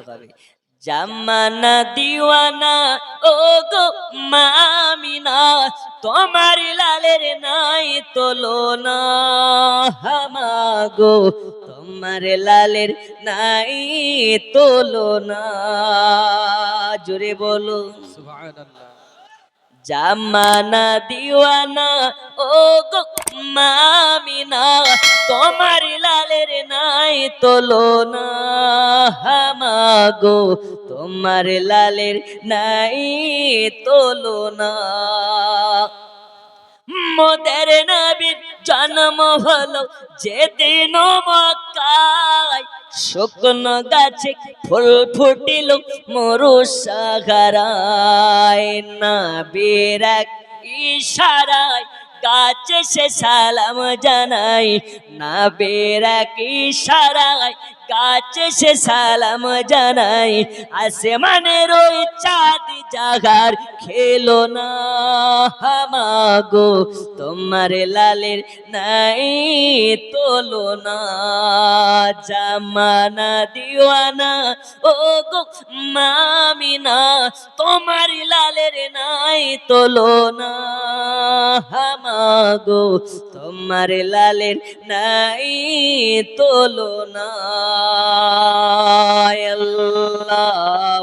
হবে জামানা দিওয়ানা ও গো মামিনা, তোমার লালের নাই তুলনা। হামাগো তোমার লালের নাই তুলনা। জোরে বলো সুবহানাল্লাহ। জামানা দিওয়ানা ও গো মামিনা, তোমার লালের নাই তুলনা। হামাগো তোমার লালের নাই তুলনা। মোদের নবীর জন্ম হলো যেদিন মক্কায়, শুকনো গাছে ফুল ফুটিল মরু সাগরায়। নবীর এক ইশারায় গাছে সে সালাম জানাই, নবীর এক ইশারায় গাছে সে সালাম জানাই। আসমানের ওই চাঁদ জাগার খেলো না। হামাগো তোমার লালের নাই তুলনা। জামানা দিওয়ানা ও গো মামিনা, তোমার লালের নাই তুলনা। হামাগো তোমার লালের নাই তুলনা।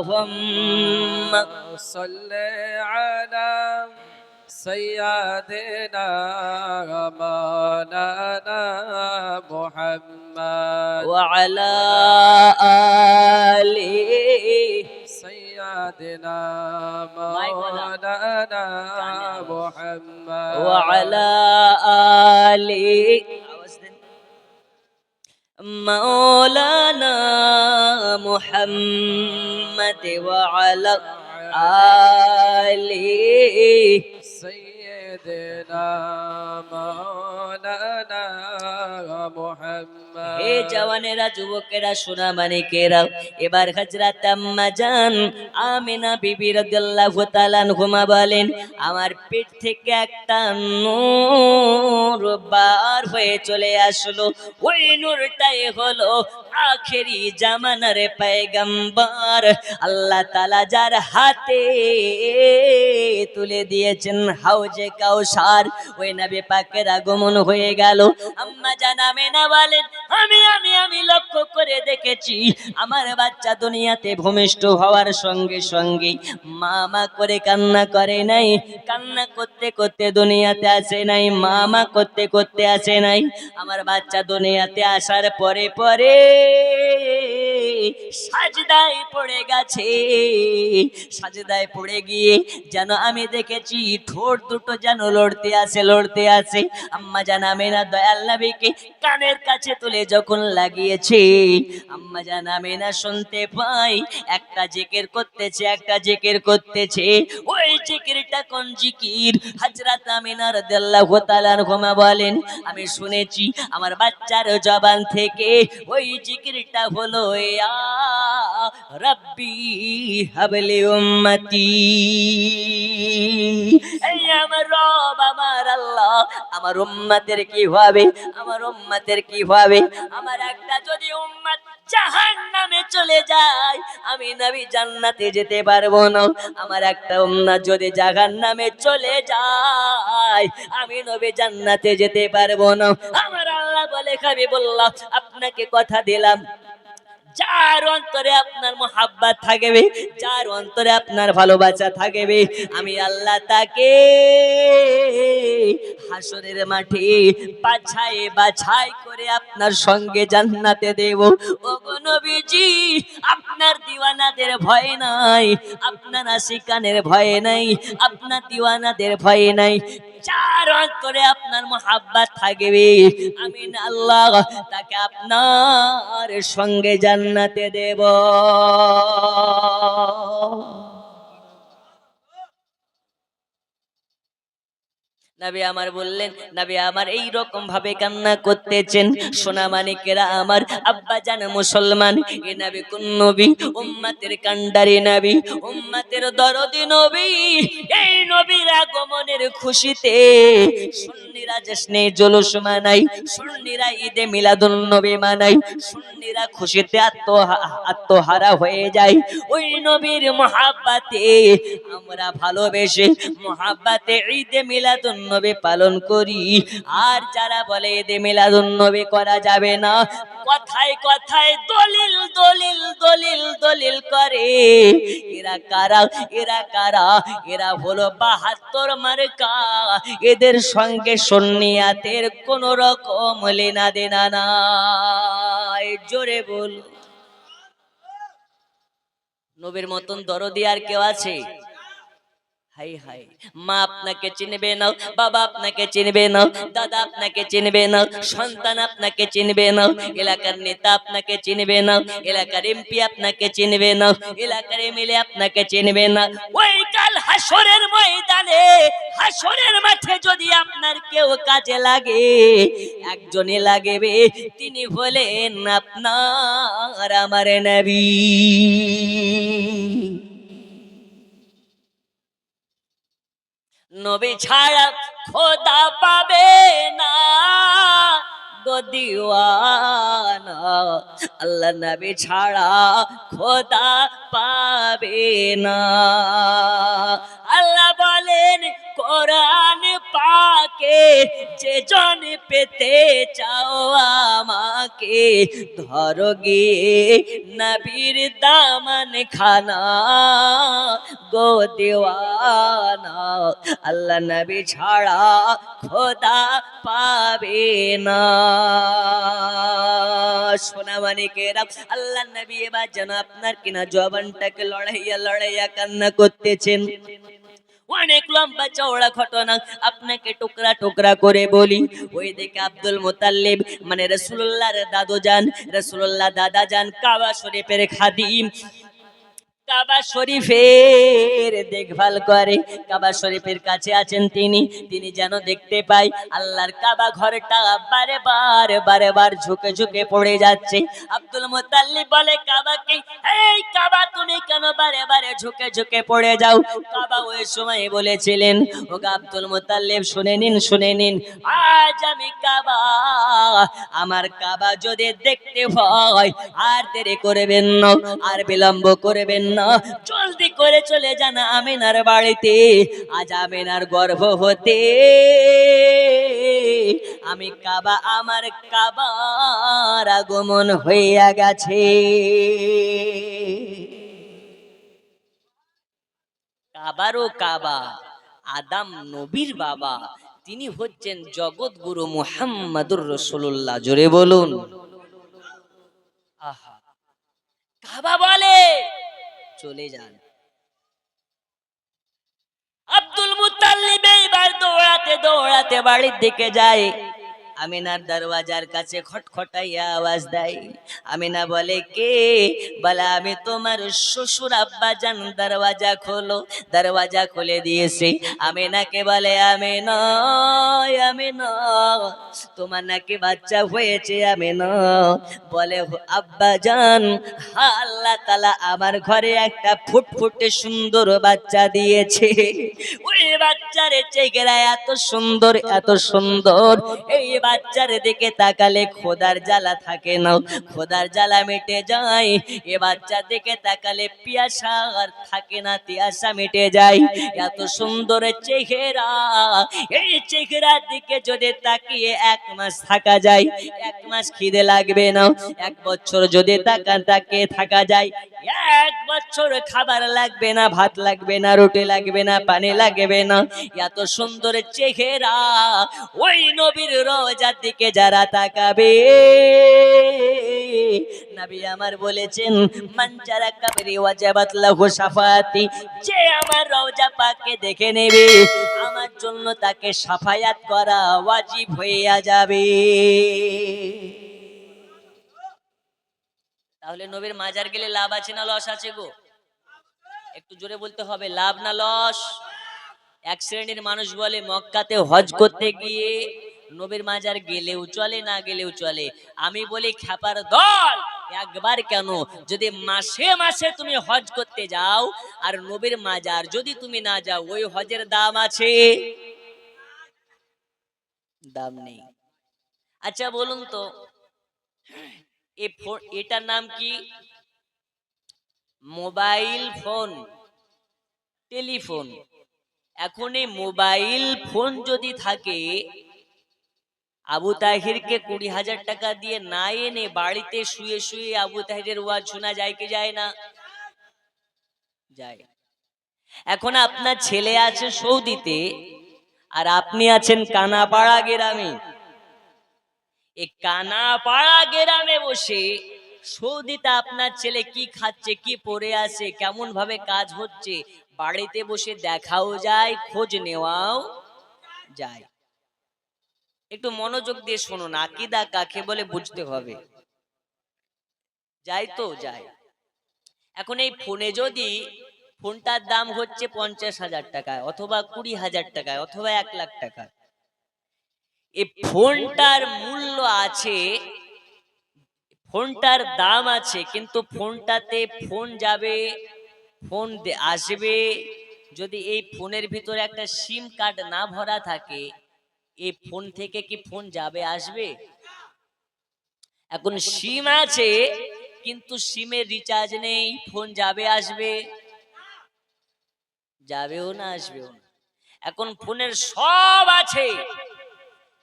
আল্লাহুম্মা সাল্লি আলা সাইয়্যিদিনা মাওলানা মুহাম্মদ ওয়া আলা আলি সাইয়্যিদিনা মাওলানা মুহাম্মদ ওয়া আলা আলি মাওলানা মুহাম্মদ ওয়া আলা আলি সাইয়্যিদিনা মাওলানা মুহাম্মদ। হে জওয়ানেরা, যুবকেরা, সোনা মানিকেরা, এবার হযরত আম্মা জান আমিনা বিবি রাদিয়াল্লাহু তাআলা আনহুমা বলেন, আমার পেট থেকে একটা নূর বার হয়ে চলে আসলো। ওই নূরটাই হলো আখেরি জামানার পয়গম্বর, আল্লাহ তাআলা যার হাতে তুলে দিয়েছেন হাউজে কাউসার। ওই নবী পাকের আগমন হয়ে গেল। আম্মা জান আমিনা বলেন, আমি লক্ষ্য করে দেখেছি আমার বাচ্চা দুনিয়াতে ভূমিষ্ঠ হওয়ার সঙ্গে সঙ্গে মামা করে কান্না করে নাই, কান্না করতে করতে দুনিয়াতে আসে নাই, মামা করতে করতে আসে নাই। আমার বাচ্চা দুনিয়াতে আসার পরে পরে সাজদায় পড়ে গেছে। সাজদায় পড়ে গিয়ে যেন আমি দেখেছি ঠোঁট দুটো যেন লড়তে আছে লড়তে আছে। আম্মা জান আমিনা দয়াল নবীকে কানের কাছে তুলে যখন লাগিয়েছে, আম্মা জান আমিনা শুনতে পাই একটা জিকির করতেছে, একটা জিকির করতেছে। ওই জিকিরটা কোন জিকির? হযরত আমিনা রাদিয়াল্লাহু তাআলা আনহুমা বলেন, আমি শুনেছি আমার বাচ্চার জবান থেকে ওই জিকিরটা হলো ইয়া রাব্বি হাবলি উম্মতি। এই আমার রব, আমার আল্লাহ, আমার উম্মতের কি হবে, আমার উম্মতের কি হবে? আমার একটা যদি উম্মত জাহান্নামে চলে যায়, আমি নবী জান্নাতে যেতে পারবো না। আমার একটা উম্মত যদি জাহান্নামে চলে যায়, আমি নবী জান্নাতে যেতে পারবো না। আমার আল্লাহ বলে, হাবিবুল্লাহ আপনাকে কথা দিলাম, যার অন্তরে আপনার মোহাব্বত থাকবে, যার অন্তরে আপনার ভালোবাসা থাকবে, আমি আল্লাহ তাকে হাসরের মাঠে বাছাই বাছাই করে আপনার সঙ্গে জান্নাতে দেব। ওগো নবীজি, আপনার দিওয়ানাদের ভয় নাই, আপনার আশিকানের ভয় নাই, আপনার দিওয়ানাদের ভয় নাই। যার অন্তরে আপনার মোহাব্বত থাকবে, আমি আল্লাহ তাকে আপনার সঙ্গে জান্নাতে দেব। নবী আমার বললেন, নবী আমার এই রকম ভাবে কান্না করতেছেন। সোনা মানিকেরা আমার, আব্বা জান মুসলমান, এ নবী কোন নবী? উম্মতের কান্ডারি নবী, উম্মতের দরদি নবী। এই নবীর আগমনের খুশিতে সুন্নিরা জশ্নে জুলুস মানাই, সুন্নিরা ঈদে মিলাদুন নবী মানাই, সুন্নিরা খুশিতে আত্মহারা হয়ে যায়। ওই নবীর মহাব্বতে আমরা ভালোবেসে মহাব্বতে ঈদে মিলাদুন নবী পালন করি। আর যারা বলে ঈদে মিলাদুন নবী করা যাবে না, কথায় কথায় দলিল দলিল দলিল দলিল করে, এরা কারা? এরা কারা? এরা হলো 72 মার্কা। এদের সঙ্গে সুন্নিয়াতের কোন রকম লেনা দেনা নাই। জোরে বল। নবীর মতন দরদি আর কেউ আছে? হাই হাই, মা আপনাকে চিনবে না, বাবা আপনাকে চিনবে না, দাদা আপনাকে চিনবে না, সন্তান আপনাকে চিনবে না, এলাকার নেতা আপনাকে চিনবে না, এলাকার এমপি আপনাকে চিনবে না, এলাকার এমএলএ আপনাকে চিনবে না। ওই কাল হাসরের ময়দানে, হাসরের মাঠে যদি আপনার কেউ কাজে লাগে, একজনই লাগবে, তিনি হলেন আপনার আমার নবী। নবী ছাড়া খোদা পাবে না গো দিওয়ানা, আল্লাহ নবী ছাড়া খোদা পাবে না। আল্লাহ বলেন কোরআন পাকে, যে জন পেতে চাও আমাকে, ধরো গিয়ে নবীর দামান খানা গো দেওয়ানা, আল্লাহ নবী ছাড়া খোদা পাবে না। সোনা মানিকেরা, আল্লাহ নবী এবার যেন আপনার কিনা জবানটাকে লড়াইয়া লড়াইয়া কান্না করতেছেন। অনেক লম্বা চওড়া ঘটনা, আপনাকে টুকরা টুকরা করে বলি। ওই দিকে আব্দুল মুতাল্লিব মানে রাসূলুল্লাহর দাদু যান, রাসূলুল্লাহ দাদা যান কাবা শরীফের খাদিম, কাবা শরীফের দেখভাল করে। কাবা শরীফের কাছে আছেন তিনি, তিনি যেন দেখতে পাই আল্লাহর কাবা ঘরটা বারে বার বারে বার ঝুঁকে ঝুঁকে পড়ে যাচ্ছে। আব্দুল মুতাল্লিব বলে কাবাকে, এই কাবা তুমি কেন বারে বারে ঝুঁকে ঝুঁকে পড়ে যাও? কাবা ওই সময় বলেছিলেন, ও আব্দুল মুতাল্লিব শুনে নিন, শুনে নিন, আজ আমি কাবা, আমার কাবা যদি দেখতে হয় আর দেরি করবেন না, আর বিলম্ব করবেন না, জলদি করে চলে যান আমিনার বাড়িতে। আজ আমিনার গর্ভ হতে আমি কাবা, আমার কাবার আগমন হইয়া গেছে। কাবারও কাবা, আদম নবীর বাবা, তিনি হচ্ছেন জগৎ গুরু মুহাম্মাদুর রাসূলুল্লাহ। জোরে বলুন। আহা, কাবা বলে চলে যান। আব্দুল মুত্তালিব এইবার দৌড়াতে দৌড়াতে বাড়ির দিকে যায়। আমিনার দরওয়াজার কাছে খটখটাইয়া আওয়াজ দেয়। আমিনা বলে, কে? বলে, আমি তোমার শ্বশুর আব্বা জান, দরওয়াজা খোলো। দরওয়াজা খুলে দিয়েছে। আমিনাকে বলে, আমিনা, আমিনা, তোমার নাকি বাচ্চা হয়েছে? আমিনা বলে, আব্বা জান, হ্যাঁ, আল্লাহ তাআলা আমার ঘরে একটা ফুটফুটে সুন্দর বাচ্চা দিয়েছে। ওই বাচ্চার চেহারা এত সুন্দর, এত সুন্দর, এই বাচ্চার দিকে তাকালে খোদার জ্বালা থাকে না, খোদার জ্বালা মিটে যায়। এ বাচ্চার দিকে তাকালে পিয়াসা আর থাকে না, পিয়াসা মিটে যায়। এত সুন্দর চেহারা, এই চেহারার দিকে যদি তাকিয়ে 1 মাস থাকা যায়, 1 মাস খিদে লাগবে না। 1 বছর যদি তাকিয়ে থাকা যায়, 1 বছর খাবার লাগবে না, ভাত লাগবে না, রুটি লাগবে না, পানি লাগবে না। এত সুন্দর চেহারা, ওই নবীর রওজার দিকে যারা তাকাবে, নবী আমার বলেছেন, মান যারা কাবরি ওয়াজাবাত লাহু শাফাআতি, যে আমার রওজা পাককে দেখে নেবে, আমার জন্য তাকে শাফায়াত করা ওয়াজিব হইয়া যাবে। তাহলে নবীর মাজার গেলে লাভ আছে না লস আছে গো? একটু জোরে বলতে হবে, লাভ না লস? এক শ্রেণীর মানুষ বলে মক্কাতে হজ করতে গিয়ে নবীর মাজার গেলেও চলে, না গেলেও চলে। আমি বলি খ্যাপার দল, একবার কেন, যদি মাসে মাসে তুমি হজ করতে যাও আর নবীর মাজার যদি তুমি না যাও, ওই হজের দাম আছে? দাম নেই। আচ্ছা বলুন তো, এটার নাম কি? Mobile phone, telephone. এখন এই মোবাইল ফোন যদি থাকে, আবু তাহিরকে 20,000 টাকা দিয়ে না এনে বাড়িতে শুয়ে শুয়ে আবু তাহিরের ওয়াজ শোনা যায় কি যায় না? যায়। এখন আপনার ছেলে আছে সৌদিতে আর আপনি আছেন কানাপাড়া গ্রামে। এই কানাপাড়া গ্রামে বসে সৌদিতে আপনার ছেলে কি খাচ্ছে, কি পরে আছে, কেমন ভাবে কাজ হচ্ছে, বাড়িতে বসে দেখাও যায়, খোঁজ নেওয়াও যায়। একটু মনোযোগ দিয়ে শুনুন, আকীদা কাকে বলে বুঝতে হবে। যাই তো যাই। এখন এই ফোনে যদি, ফোনটার দাম হচ্ছে 50,000 টাকায় অথবা 20,000 টাকায় অথবা 1,00,000 টাকায়, এই ফোনটার মূল্য আছে, ফোনটার দাম আছে, কিন্তু ফোনটাতে ফোন যাবে, ফোন আসবে। যদি এই ফোনের ভিতরে একটা সিম কার্ড না ভরা থাকে, এই ফোন থেকে কি ফোন যাবে আসবে? এখন সিম আছে কিন্তু সিমের রিচার্জ নেই, ফোন যাবে আসবে? যাবেও না, আসবেও না। এখন ফোনের সব আছে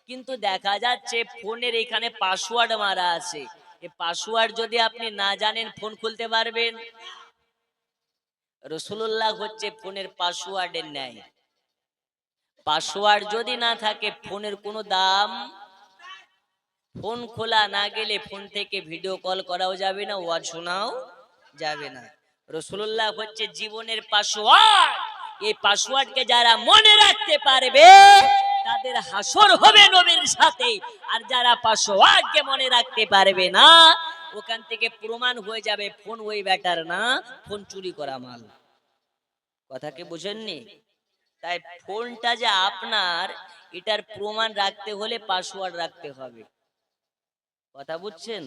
কিন্তু দেখা যাচ্ছে ফোনের এখানে পাসওয়ার্ড মারা আছে। এই পাসওয়ার্ড যদি আপনি না জানেন ফোন খুলতে পারবেন? রাসূলুল্লাহ হচ্ছে ফোনের পাসওয়ার্ডের ন্যায়। পাসওয়ার্ড যদি না থাকে ফোনের কোনো দাম। ফোন খোলা না গেলে ফোন থেকে ভিডিও কল করাও যাবে না, ওয়াজ শোনাও যাবে না। রাসূলুল্লাহ হচ্ছে জীবনের পাসওয়ার্ড। এই পাসওয়ার্ডকে যারা মনে রাখতে পারবে তাদের হাসর হবে নবীর সাথে, আর যারা পাসওয়ার্ডকে মনে রাখতে পারবে না, ওখান থেকে প্রমাণ হয়ে যাবে ফোন ওই ব্যাটার না, ফোন চুরি করা মাল। কথা কি বুঝেননি? তাই ফোনটা যে আপনার, এটার প্রমাণ রাখতে হলে পাসওয়ার্ড রাখতে হবে। কথা বুঝছেন?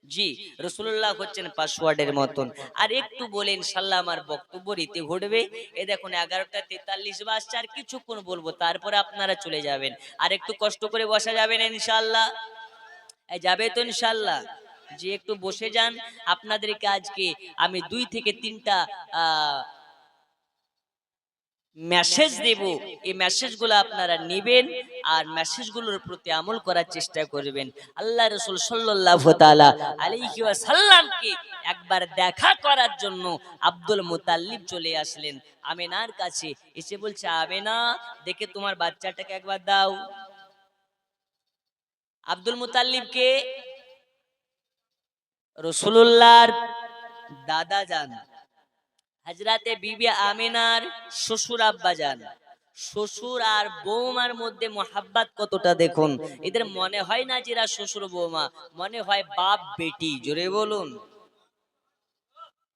জি, রাসূলুল্লাহ হচ্ছেন পাসওয়ার্ডের মতন। আর একটু বলে ইনশাআল্লাহ আমার বক্তব্য রীতি ঘটবে। এই দেখুন 11টা 43 বাজছে, আর কিছুক্ষণ বলবো, তারপরে আপনারা চলে যাবেন। আর একটু কষ্ট করে বসা যাবে না ইনশাআল্লাহ? এই যাবে তো ইনশাআল্লাহ? জি, একটু বসে যান। আপনাদেরকে আজকে আমি 2 থেকে 3টা মেসেজ দেব, এই মেসেজগুলো আপনারা নেবেন আর মেসেজগুলোর প্রতি আমল করার চেষ্টা করবেন। আল্লাহ রাসূল সাল্লাল্লাহু তাআলা আলাইহি ওয়াসাল্লামকে একবার দেখা করার জন্য আব্দুল মুতাল্লিব চলে আসলেন আমিনার কাছে। এসে বলছে, আমিনা দেখে তোমার বাচ্চাটাকে একবার দাও। আব্দুল মুতাল্লিবকে রাসূলুল্লাহর দাদা যান, হযরতে বিবি আমিনার শ্বশুর আব্বা যান। শ্বশুর আর বৌমার মধ্যে মোহাব্বত কতটা দেখুন। এদের মনে হয় না যে এরা শ্বশুর বৌমা, মনে হয় বাপ বেটি। জোরে বলুন।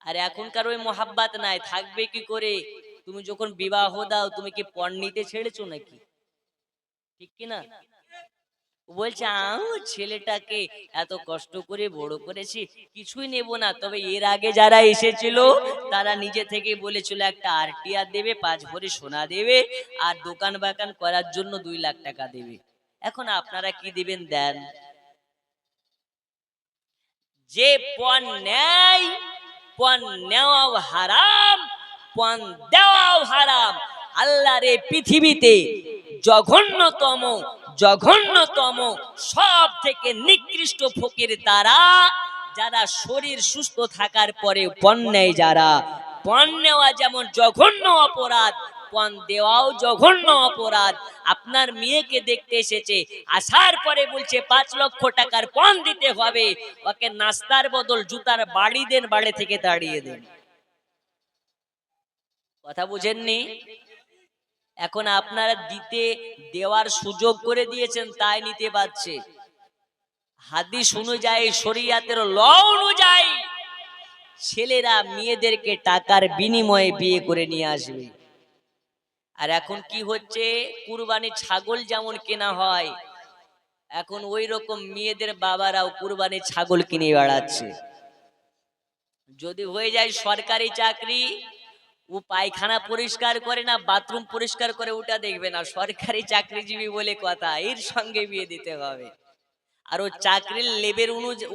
আর এখনকার ওই মোহাব্বত নাই, থাকবে কি করে? তুমি যখন বিবাহ দাও, তুমি কি পণ নিতে ছেড়েছো নাকি? ঠিক কিনা? বলছে আমার ছেলেটাকে এত কষ্ট করে বড় করেছি, কিছুই নেব না, তবে এর আগে যারা এসেছিল তারা নিজে থেকে বলেছিল একটা আরটিআর দেবে, 5 ভরি সোনা দেবে, আর দোকান বাগান করার জন্য 2 লাখ টাকা দেবে। এখন আপনারা কি দিবেন দেন। যে পণ নেয়, পণ নেওয়াও হারাম, পণ দেওয়াও হারাম। আল্লাহর এই পৃথিবীতে জঘন্যতম জঘন্যতম সব থেকে নিকৃষ্ট ফকির তারা, যারা শরীর সুস্থ থাকার পরে পণ নেয়। যারা পণ নেওয়া যেমন জঘন্য অপরাধ, পণ দেওয়াও জঘন্য অপরাধ। আপনার মেয়েকে দেখতে এসেছে, আসার পরে বলছে 5 লক্ষ টাকার পণ দিতে হবে, ওকে নাস্তার বদল জুতার বাড়ি দেন, বাড়ি থেকে তাড়িয়ে দেন। কথা বুঝেননি? এখন আপনারা দিতে দেওয়ার সুযোগ করে দিয়েছেন, তাই নিতে পারছে। হাদিস অনুযায়ী, শরীয়তের ল অনুযায়ী ছেলেরা মেয়েদেরকে টাকার বিনিময়ে বিয়ে করে নিয়ে আসবে। আর এখন কি হচ্ছে, কুরবানির ছাগল যেমন কেনা হয়, এখন ওই রকম মেয়েদের বাবারাও কুরবানির ছাগল কিনে বেড়াচ্ছে। যদি হয়ে যায় সরকারি চাকরি, ও পায়খানা পরিষ্কার করে না বাথরুম পরিষ্কার করে ওটা দেখবে না, সরকারি চাকরিজীবী বলে কথা, এর সঙ্গে বিয়ে দিতে হবে। আর ও চাকরির লেভেল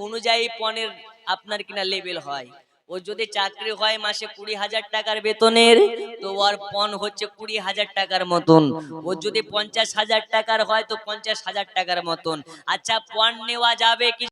অনুযায়ী পণের আপনার কিনা লেভেল হয়। ও যদি চাকরি হয় মাসে 20,000 টাকার বেতনের, তো ওর পণ হচ্ছে 20,000 টাকার মতন। ও যদি 50,000 টাকার হয় তো 50,000 টাকার মতন। আচ্ছা, পণ নেওয়া যাবে কি